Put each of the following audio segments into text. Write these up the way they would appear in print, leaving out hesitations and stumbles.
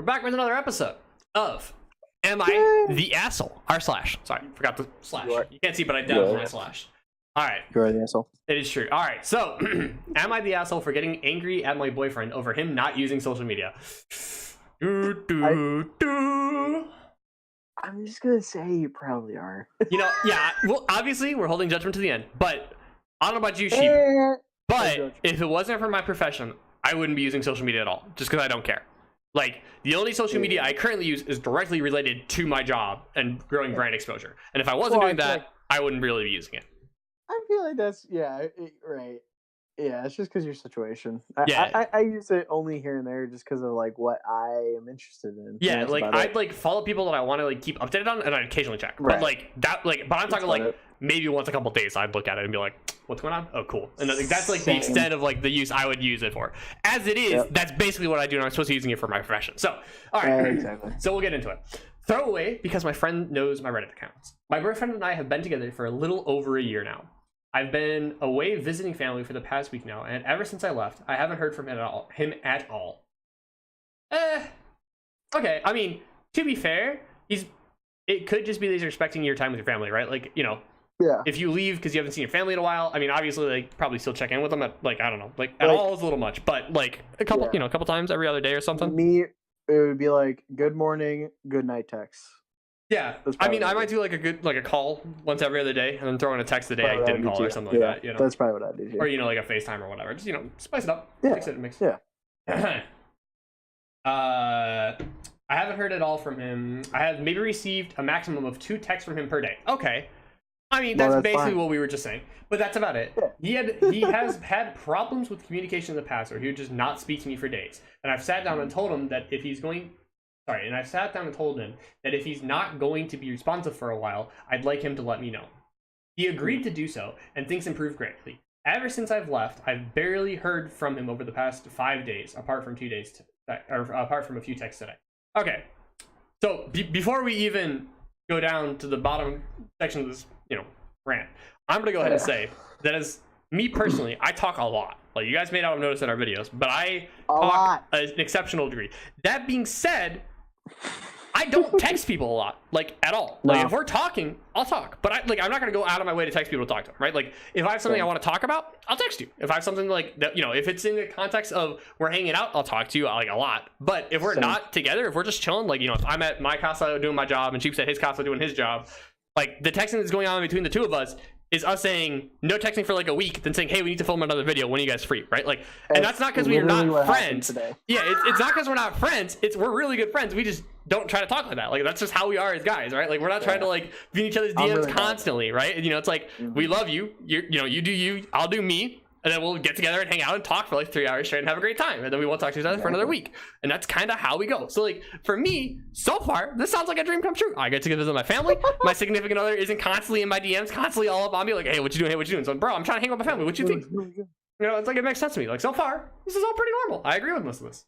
We're back with another episode of Am I the Asshole? Sorry, forgot the slash. You can't see, but I dabbed my slash. All right. You're the asshole. It is true. All right. So, am I the asshole for getting angry at my boyfriend over him not using social media? I'm just gonna say you probably are. Yeah. Well, obviously, we're holding judgment to the end. But I don't know about you, Sheep. But if it wasn't for my profession, I wouldn't be using social media at all, just because I don't care. Like, the only social media I currently use is directly related to my job and growing brand exposure. And if I wasn't doing that, I wouldn't really be using it. I feel like that's, right. Yeah, it's just because your situation. Yeah. I use it only here and there just because of, like, what I am interested in. Yeah, like, I'd, like, follow people that I want to, like, keep updated on, and I'd occasionally check. Right. But, like, but I'm talking, like, maybe once a couple days I'd look at it and be like, what's going on? Oh, cool. And that's, like, the extent of, like, the use I would use it for. As it is, that's basically what I do, and I'm supposed to be using it for my profession. So, all right. Exactly. So we'll get into it. Throwaway, because my friend knows my Reddit accounts. My boyfriend and I have been together for a little over a year now. I've been away visiting family for the past week now, and ever since I left, I haven't heard from him at all. Okay. I mean, to be fair, it could just be that he's respecting your time with your family, right? Like, if you leave because you haven't seen your family in a while, I mean, obviously, like, probably still check in with them at, like, I don't know, like, at all is a little much, but, like, a couple times every other day or something. Me, it would be like, good morning, good night text. Yeah, I mean, I might do like a call once every other day, and then throw in a text the day I didn't call or something like that. That's probably what I do. Too. Or like a FaceTime or whatever. Just spice it up. Yeah, Mix it. Yeah. I haven't heard at all from him. I have maybe received a maximum of 2 texts from him per day. Okay, I mean that's basically what we were just saying, but that's about it. Yeah. He has had problems with communication in the past, where he would just not speak to me for days, and I've sat down and told him that if he's going. And I sat down and told him that if he's not going to be responsive for a while, I'd like him to let me know. He agreed to do so, and things improved greatly. Ever since I've left, I've barely heard from him over the past 5 days, apart from apart from a few texts today. Okay, so before we even go down to the bottom section of this, rant, I'm gonna go ahead and say that as me personally, I talk a lot. Like, you guys may not have noticed in our videos, but I talk an exceptional degree. That being said, I don't text people a lot, like, at all. Like, if we're talking, I'll talk, but I'm not gonna go out of my way to text people to talk to them, right? Like, if I have something I want to talk about, I'll text you. If I have something like that, if it's in the context of we're hanging out, I'll talk to you like a lot. But if we're not together, if we're just chilling, like, if I'm at my casa doing my job and Sheep's at his casa doing his job, like, the texting that's going on between the two of us is us saying no texting for like a week, then saying, hey, we need to film another video. When are you guys free? Right? Like, and that's not because we are not friends. Yeah, it's not because we're not friends. We're really good friends. We just don't try to talk like that. Like, that's just how we are as guys, right? Like, we're not trying to like be in each other's DMs constantly, right? And, it's like, we love you. You do you, I'll do me. And then we'll get together and hang out and talk for like 3 hours straight and have a great time. And then we won't talk to each other for another week. And that's kind of how we go. So, like, for me, so far, this sounds like a dream come true. I get to go visit my family. My significant other isn't constantly in my DMs, constantly all up on me, like, hey, what you doing? Hey, what you doing? So, bro, I'm trying to hang out with my family. What you think? It's like, it makes sense to me. Like, so far, this is all pretty normal. I agree with most of this.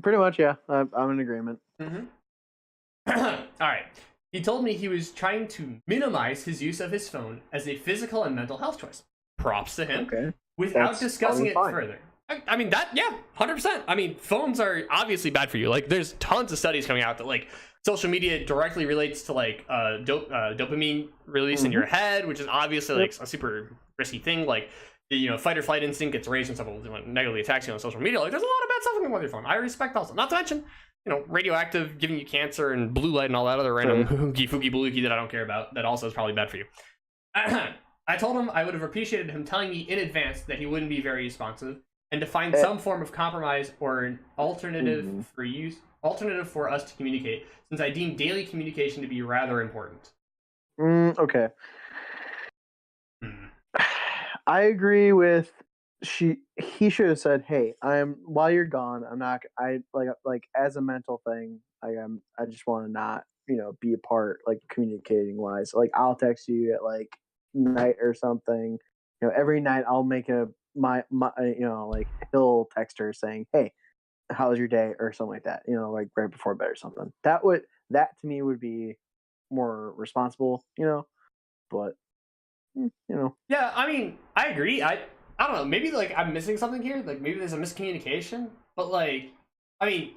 Pretty much, yeah. I'm in agreement. All right. He told me he was trying to minimize his use of his phone as a physical and mental health choice. Props to him. Okay. Without discussing it further. I mean, 100%. I mean, phones are obviously bad for you. Like, there's tons of studies coming out that, like, social media directly relates to, like, dopamine release in your head, which is obviously, like, a super risky thing. Like, fight or flight instinct gets raised when someone negatively attacks you on social media. Like, there's a lot of bad stuff going on with your phone. I respect also. Not to mention, radioactive, giving you cancer and blue light and all that other random hooky fooky balooky that I don't care about. That also is probably bad for you. I told him I would have appreciated him telling me in advance that he wouldn't be very responsive, and to find some form of compromise or an alternative for us to communicate, since I deem daily communication to be rather important. Okay. I agree with he should have said, hey, while you're gone, I'm not, like as a mental thing, I just want to not, be a part, like, communicating wise. Like, I'll text you at like night or something. Every night I'll make my like, he'll text her saying, hey, how's your day, or something like that, like right before bed or something. That to me would be more responsible, but yeah, I mean, I agree. I don't know, maybe like I'm missing something here, like maybe there's a miscommunication, but like, I mean,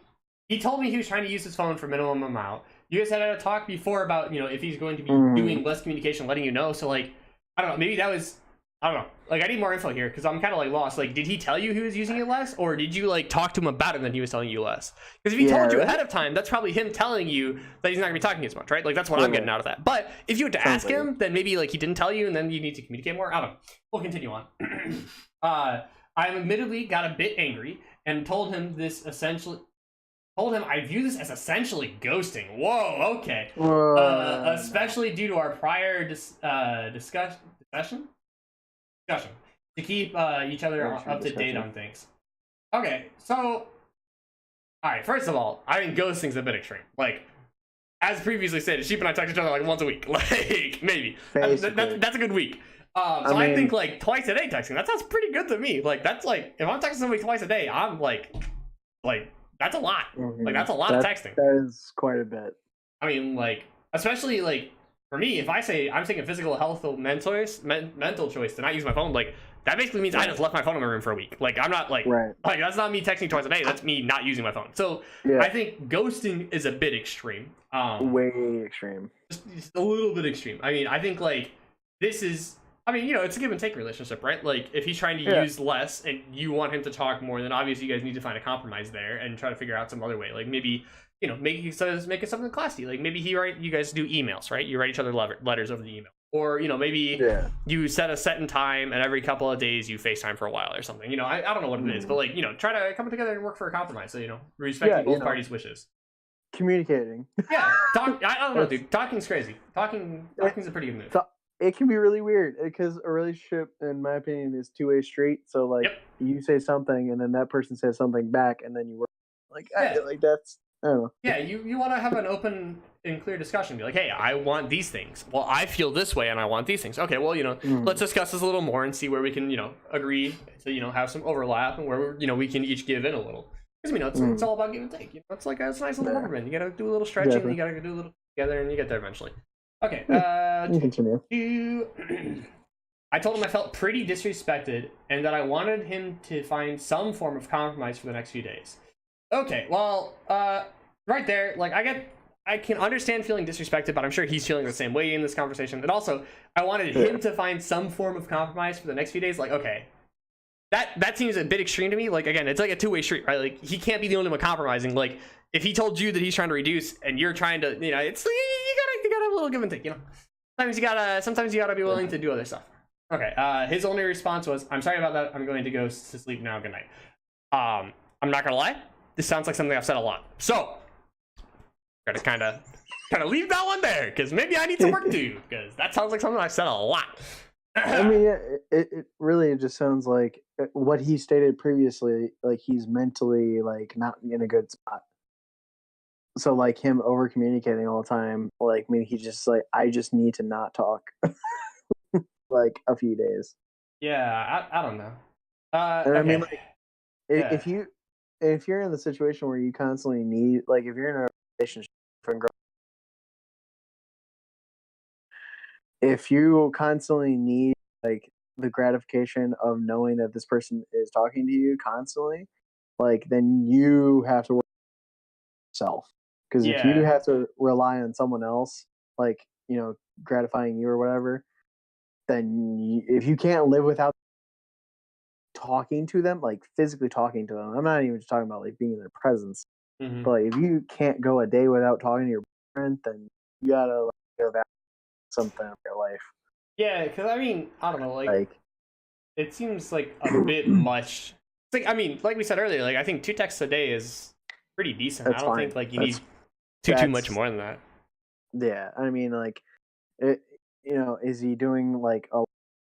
he told me he was trying to use his phone for minimum amount. You guys had a talk before about, if he's going to be doing less communication, letting you know. So, like, I don't know. Maybe that was, I don't know. Like, I need more info here because I'm kind of, like, lost. Like, did he tell you he was using it less? Or did you, like, talk to him about it and then he was telling you less? Because if he told you ahead of time, that's probably him telling you that he's not going to be talking as much, right? Like, that's what I'm getting out of that. But if you had to ask him, then maybe, like, he didn't tell you and then you need to communicate more. I don't know. We'll continue on. I admittedly got a bit angry and told him I view this as essentially ghosting. Whoa, okay. Especially due to our prior discussion to keep each other up to date on things. Okay, so all right. First of all, I think ghosting's a bit extreme. Like, as previously stated, Sheep and I text each other like once a week. Like, maybe that's a good week. So I think like twice a day texting. That sounds pretty good to me. Like, that's like, if I'm texting somebody twice a day, I'm like that's a lot. Like, that's a lot of texting. That is quite a bit. I mean, like, especially like for me, if I say I'm taking physical health or mental choice to not use my phone, like, that basically means I just left my phone in my room for a week. Like, I'm not like like, that's not me texting twice a day. That's me not using my phone. So I think ghosting is a bit extreme. Way extreme. Just a little bit extreme. I mean, I think like this is. I mean, it's a give and take relationship, right? Like, if he's trying to use less and you want him to talk more, then obviously you guys need to find a compromise there and try to figure out some other way. Like, maybe, make it something classy. Like, maybe you guys do emails, right? You write each other letters over the email. Or, maybe you set a set in time and every couple of days you FaceTime for a while or something. I don't know what it is, but like, try to come together and work for a compromise. So, respecting both parties' wishes. Communicating. Yeah. I don't know, dude. Talking's crazy. Talking's a pretty good move. It can be really weird because a relationship, in my opinion, is two-way street. So, like, you say something and then that person says something back and then you work. Like, that's, I don't know. Yeah, you want to have an open and clear discussion. Be like, hey, I want these things. Well, I feel this way and I want these things. Okay, well, let's discuss this a little more and see where we can, agree to, have some overlap and where, we can each give in a little. Because, it's all about give and take. It's like it's a nice little rubber band. You got to do a little stretching, and you got to do a little together, and you get there eventually. Okay, continue. I told him I felt pretty disrespected and that I wanted him to find some form of compromise for the next few days. Okay, well, right there, like, I can understand feeling disrespected, but I'm sure he's feeling the same way in this conversation. And also, I wanted him to find some form of compromise for the next few days. Like, okay, that seems a bit extreme to me. Like, again, it's like a two-way street, right? Like, he can't be the only one compromising. Like, if he told you that he's trying to reduce and you're trying to, it's you gotta have a little give and take, sometimes you gotta be willing to do other stuff. Okay, his only response was, I'm sorry about that, I'm going to go to sleep now, good night. I'm not gonna lie, this sounds like something I've said a lot, so gotta kind of leave that one there because maybe I need some work to do, because that sounds like something I've said a lot. I mean, it really just sounds like what he stated previously, like he's mentally like not in a good spot. So, like, him over communicating all the time, like, maybe he's just like, I just need to not talk like a few days. Yeah, I don't know. And I mean, like, if you're in the situation where you constantly need, like, if you're in a relationship, if you constantly need like the gratification of knowing that this person is talking to you constantly, like, then you have to work on yourself. Because if you have to rely on someone else, like, gratifying you or whatever, then if you can't live without talking to them, like physically talking to them, I'm not even just talking about like being in their presence, but like, if you can't go a day without talking to your friend, then you gotta give that something in your life. Yeah, because I mean, I don't know, like it seems like a bit much. It's like, I mean, like we said earlier, like I think 2 texts a day is pretty decent. I don't think like you need too much more than that. Yeah, I mean, like, is he doing like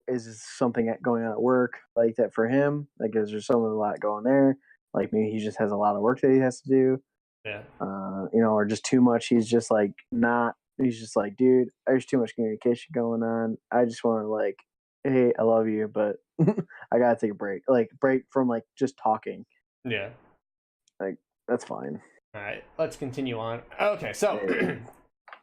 is something going on at work like that for him? Like, is there something a lot going there? Like, maybe he just has a lot of work that he has to do. Yeah. Or just too much. He's just like not. He's just like, dude, there's too much communication going on. I just want to like, hey, I love you, but I gotta take a break. Like, break from like just talking. Yeah. Like, that's fine. All right, let's continue on. Okay, so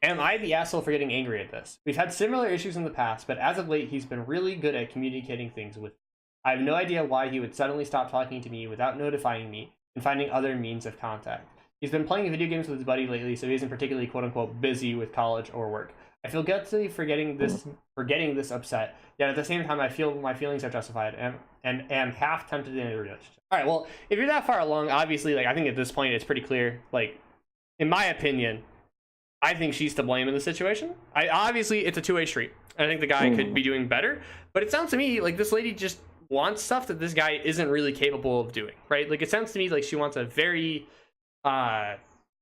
am I the asshole for getting angry at this? We've had similar issues in the past, but as of late, he's been really good at communicating things with me. I have no idea why he would suddenly stop talking to me without notifying me and finding other means of contact. He's been playing video games with his buddy lately, so he isn't particularly quote unquote busy with college or work. I feel guilty for getting this upset. Yet at the same time, I feel my feelings are justified and am half tempted to end the relationship. All right, well, if you're that far along, obviously, like I think at this point it's pretty clear. Like, in my opinion, I think she's to blame in the situation. Obviously it's a two-way street. I think the guy could be doing better, but it sounds to me like this lady just wants stuff that this guy isn't really capable of doing, right? Like it sounds to me like she wants a very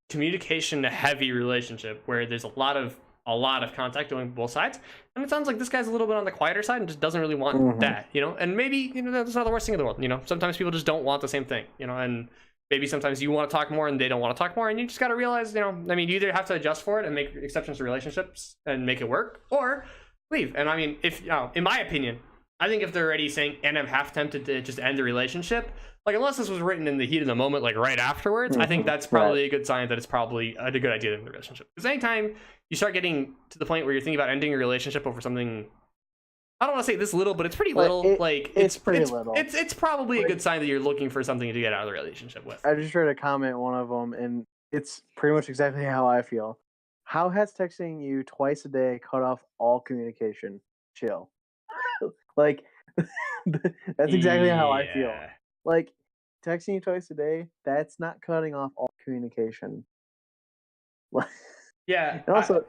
communication heavy relationship where there's a lot of contact going both sides, and it sounds like this guy's a little bit on the quieter side and just doesn't really want that, you know. And maybe, you know, that's not the worst thing in the world, you know. Sometimes people just don't want the same thing, you know, and maybe sometimes you want to talk more and they don't want to talk more, and you just got to realize, you know, I mean, you either have to adjust for it and make exceptions to relationships and make it work, or leave. And I mean, if, you know, in my opinion, I think if they're already saying, and I'm half tempted to just end the relationship, like unless this was written in the heat of the moment, like right afterwards, I think that's probably a good sign that it's probably a good idea to end the relationship. Because anytime you start getting to the point where you're thinking about ending a relationship over something, I don't want to say this little, but it's pretty little. It's pretty little. It's probably a good sign that you're looking for something to get out of the relationship with. I just read a comment, one of them, and it's pretty much exactly how I feel. How has texting you twice a day cut off all communication? Chill. Like, that's exactly how I feel. Like, texting you twice a day, that's not cutting off all communication. Yeah. And also,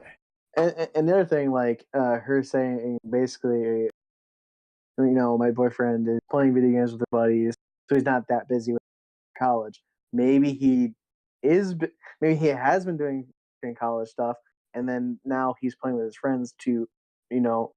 and the other thing, like, her saying basically, you know, my boyfriend is playing video games with his buddies, so he's not that busy with college. Maybe he has been doing college stuff, and then now he's playing with his friends to, you know,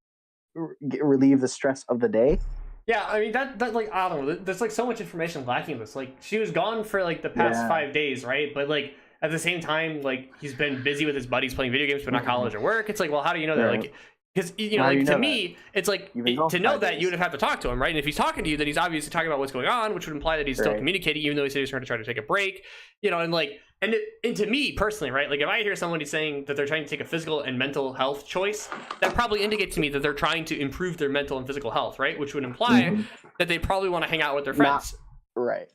relieve the stress of the day. Yeah, I mean that like, I don't know. There's like so much information lacking in this. Like she was gone for like the past 5 days, right? But like at the same time, like he's been busy with his buddies playing video games, but not college or work. It's like, well, how do you know that? Like, because you know, like to me, it's like to know that you would have to talk to him, right? And if he's talking to you, then he's obviously talking about what's going on, which would imply that he's still communicating, even though he said he's going to try to take a break, you know. And like, and to me personally, right? Like if I hear somebody saying that they're trying to take a physical and mental health choice, that probably indicates to me that they're trying to improve their mental and physical health, right? Which would imply that they probably want to hang out with their friends.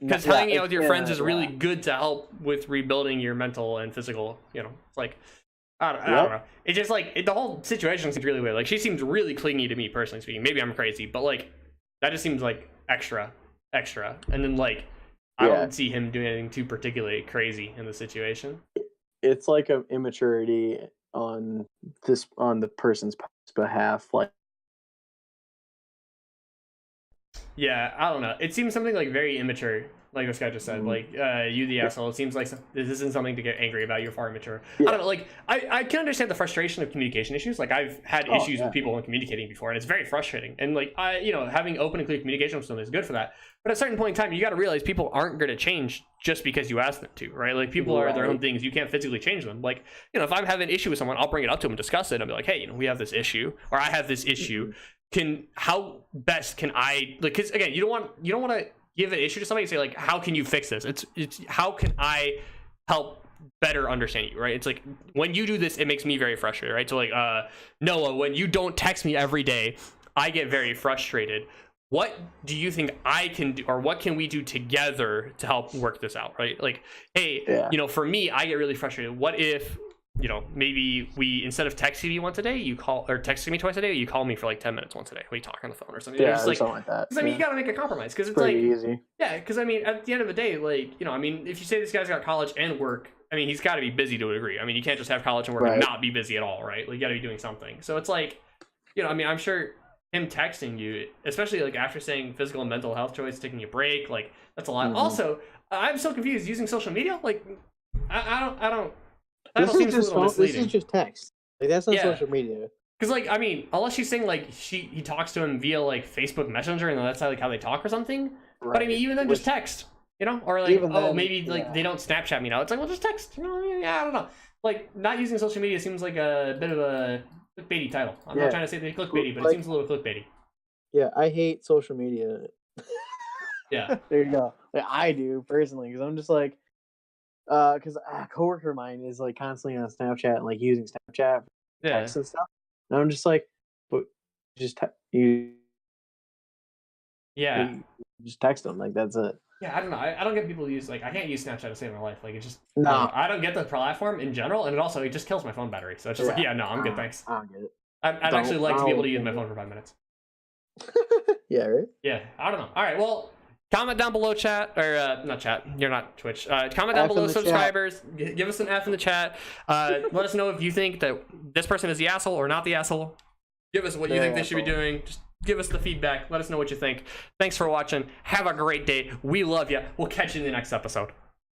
Because hanging out with your friends is really good to help with rebuilding your mental and physical, you know. It's like, I don't know. It's just like the whole situation seems really weird. Like she seems really clingy to me, personally speaking. Maybe I'm crazy, but like that just seems like extra. And then like I don't see him doing anything too particularly crazy in the situation. It's like an immaturity on the person's behalf, like. Yeah, I don't know. It seems something like very immature, like this guy just said. Like, you the asshole. It seems like this isn't something to get angry about. You're far immature. I don't know. Like, I can understand the frustration of communication issues. Like, I've had issues with people when communicating before, and it's very frustrating. And like, you know, having open and clear communication with someone is good for that. But at a certain point in time, you got to realize people aren't going to change just because you ask them to, right? Like, people are their own things. You can't physically change them. Like, you know, if I'm having an issue with someone, I'll bring it up to them and discuss it. And I'll be like, hey, you know, we have this issue, or I have this issue. How best can I, like, because again, you don't want to give an issue to somebody and say like, how can you fix this? It's how can I help better understand you, right? It's like, when you do this, it makes me very frustrated, right? So like, Noah, when you don't text me every day, I get very frustrated. What do you think I can do, or what can we do together to help work this out, right? Like, hey, you know, for me, I get really frustrated. What if, you know, maybe we, instead of texting me once a day, you call, or texting me twice a day, you call me for like 10 minutes once a day. We talk on the phone or something. Yeah, just like, something like that. Because I mean, you got to make a compromise, because it's pretty like easy. Yeah, because I mean, at the end of the day, like, you know, I mean, if you say this guy's got college and work, I mean, he's got to be busy to a degree. I mean, you can't just have college and work and not be busy at all, right? Like, you got to be doing something. So it's like, you know, I mean, I'm sure him texting you, especially like after saying physical and mental health choice, taking a break, like that's a lot. Also, I'm so confused using social media. Like, I don't. This is just text. Like, that's not social media. Because like, I mean, unless she's saying like he talks to him via like Facebook Messenger and that's how they talk or something. But I mean, even then, just text, you know, or like, maybe like they don't Snapchat me now. It's like, well, just text. You know, I don't know. Like, not using social media seems like a bit of a clickbaity title. I'm not trying to say they're clickbaity, but it seems a little clickbaity. Yeah, I hate social media. Yeah. There you go. Like, I do personally, because I'm just like, because a coworker of mine is like constantly on Snapchat and like using Snapchat for text and stuff, and I'm just like, but just you just text them, like that's it. Yeah, I don't know. I don't get people use, like, I can't use Snapchat to save my life. Like, it's just, No. I don't get the platform in general, and it just kills my phone battery. So it's just like, yeah, no, I'm good, thanks. I don't get it. I'd actually like to be able to use my phone for 5 minutes. Yeah, right? Yeah, I don't know. All right, well, comment down below, chat, or not chat, you're not Twitch. Comment down below, subscribers. Give us an F in the chat. Let us know if you think that this person is the asshole or not the asshole. Give us what you think they should be doing. Just give us the feedback. Let us know what you think. Thanks for watching. Have a great day. We love you. We'll catch you in the next episode.